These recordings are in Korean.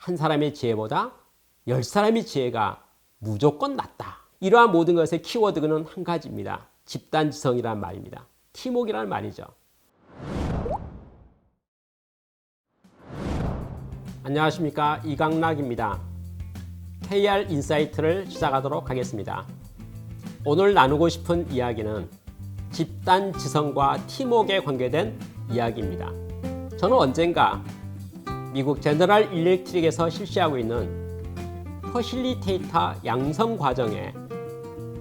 한 사람의 지혜보다 10사람의 지혜가 무조건 낫다. 이러한 모든 것의 키워드는 한 가지입니다. 집단지성이라는 말입니다. 팀워크라는 말이죠. 안녕하십니까, 이강락입니다. KR 인사이트를 시작하도록 하겠습니다. 오늘 나누고 싶은 이야기는 집단지성과 팀워크에 관계된 이야기입니다. 저는 언젠가 미국 제너럴 일렉트릭에서 실시하고 있는 퍼실리테이터 양성 과정에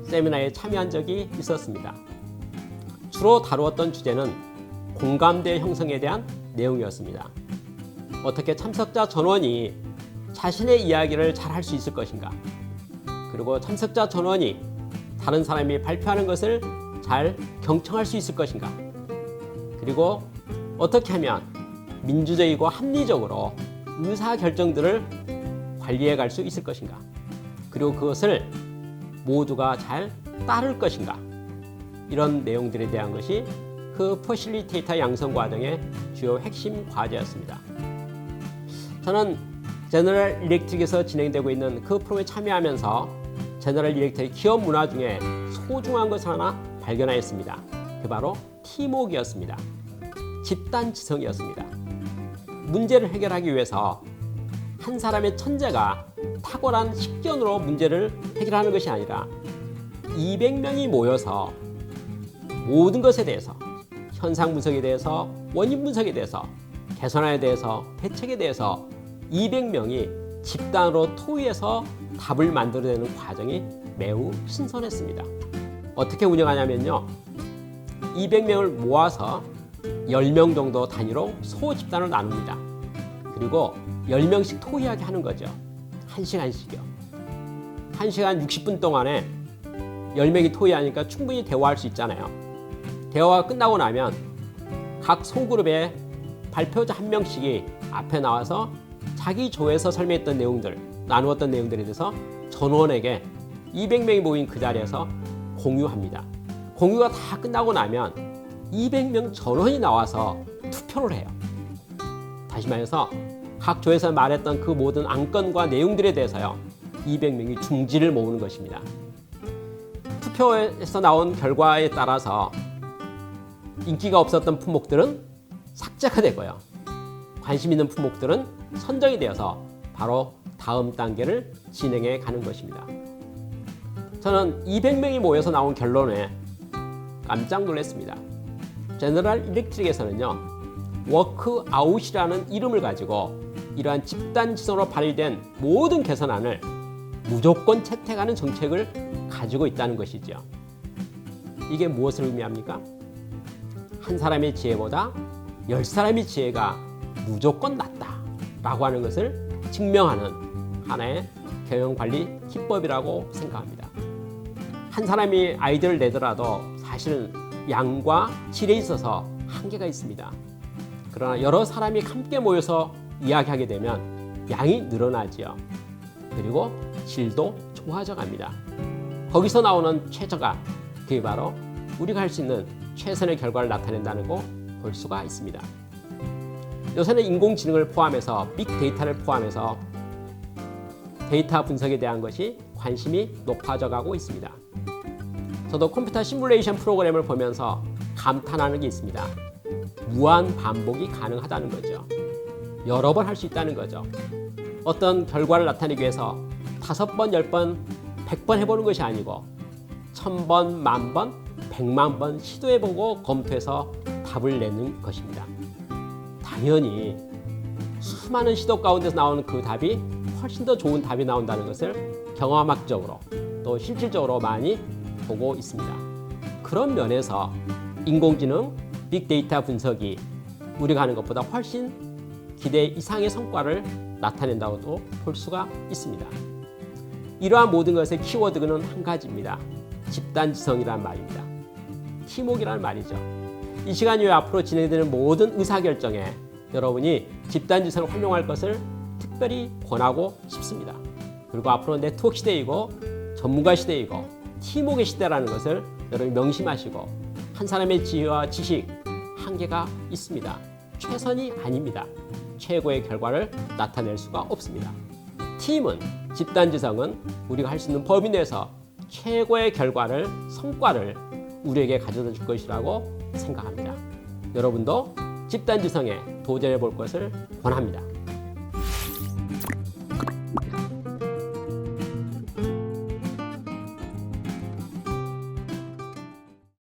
세미나에 참여한 적이 있었습니다. 주로 다루었던 주제는 공감대 형성에 대한 내용이었습니다. 어떻게 참석자 전원이 자신의 이야기를 잘 할 수 있을 것인가, 그리고 참석자 전원이 다른 사람이 발표하는 것을 잘 경청할 수 있을 것인가, 그리고 어떻게 하면 민주적이고 합리적으로 의사결정들을 관리해 갈 수 있을 것인가, 그리고 그것을 모두가 잘 따를 것인가, 이런 내용들에 대한 것이 그 퍼실리테이터 양성 과정의 주요 핵심 과제였습니다. 저는 제너럴 일렉트릭에서 진행되고 있는 그 프로그램에 참여하면서 제너럴 일렉트릭 기업 문화 중에 소중한 것을 하나 발견하였습니다. 그 바로 팀워크였습니다. 집단지성이었습니다. 문제를 해결하기 위해서 한 사람의 천재가 탁월한 식견으로 문제를 해결하는 것이 아니라 200명이 모여서 모든 것에 대해서, 현상 분석에 대해서, 원인 분석에 대해서, 개선안에 대해서, 대책에 대해서 200명이 집단으로 토의해서 답을 만들어내는 과정이 매우 신선했습니다. 어떻게 운영하냐면요, 200명을 모아서 10명 정도 단위로 소집단을 나눕니다. 그리고 10명씩 토의하게 하는 거죠. 1시간씩이요. 1시간 60분 동안에 10명이 토의하니까 충분히 대화할 수 있잖아요. 대화가 끝나고 나면 각 소그룹의 발표자 한 명씩이 앞에 나와서 자기 조에서 설명했던 내용들, 나누었던 내용들에 대해서 전원에게 200명이 모인 그 자리에서 공유합니다. 공유가 다 끝나고 나면 200명 전원이 나와서 투표를 해요. 다시 말해서 각 조에서 말했던 그 모든 안건과 내용들에 대해서요, 200명이 중지를 모으는 것입니다. 투표에서 나온 결과에 따라서 인기가 없었던 품목들은 삭제가 되고요, 관심 있는 품목들은 선정이 되어서 바로 다음 단계를 진행해 가는 것입니다. 저는 200명이 모여서 나온 결론에 깜짝 놀랐습니다. 제너럴 일렉트릭에서는요, 워크아웃이라는 이름을 가지고 이러한 집단지성으로 발휘된 모든 개선안을 무조건 채택하는 정책을 가지고 있다는 것이죠. 이게 무엇을 의미합니까? 한 사람의 지혜보다 10사람의 지혜가 무조건 낫다 라고 하는 것을 증명하는 하나의 경영관리 기법이라고 생각합니다. 한 사람이 아이디어를 내더라도 사실은 양과 질에 있어서 한계가 있습니다. 그러나 여러 사람이 함께 모여서 이야기하게 되면 양이 늘어나지요. 그리고 질도 좋아져 갑니다. 거기서 나오는 최저가, 그게 바로 우리가 할 수 있는 최선의 결과를 나타낸다는 거 볼 수가 있습니다. 요새는 인공지능을 포함해서 빅데이터를 포함해서 데이터 분석에 대한 것이 관심이 높아져 가고 있습니다. 저도 컴퓨터 시뮬레이션 프로그램을 보면서 감탄하는 게 있습니다. 무한 반복이 가능하다는 거죠. 여러 번 할 수 있다는 거죠. 어떤 결과를 나타내기 위해서 5번, 10번, 100번 해보는 것이 아니고 1000번, 10,000번, 100만 번 시도해보고 검토해서 답을 내는 것입니다. 당연히 수많은 시도 가운데서 나오는 그 답이 훨씬 더 좋은 답이 나온다는 것을 경험학적으로 또 실질적으로 많이 보고 있습니다. 그런 면에서 인공지능, 빅데이터 분석이 우리가 하는 것보다 훨씬 기대 이상의 성과를 나타낸다고도 볼 수가 있습니다. 이러한 모든 것의 키워드는 한 가지입니다. 집단지성이라는 말입니다. 팀워크라는 말이죠. 이 시간 이후에 앞으로 진행되는 모든 의사결정에 여러분이 집단지성을 활용할 것을 특별히 권하고 싶습니다. 그리고 앞으로 네트워크 시대이고 전문가 시대이고 팀워크의 시대라는 것을 여러분이 명심하시고, 한 사람의 지혜와 지식 한계가 있습니다. 최선이 아닙니다. 최고의 결과를 나타낼 수가 없습니다. 팀은, 집단지성은 우리가 할 수 있는 범위 내에서 최고의 결과를, 성과를 우리에게 가져다 줄 것이라고 생각합니다. 여러분도 집단지성에 도전해 볼 것을 권합니다.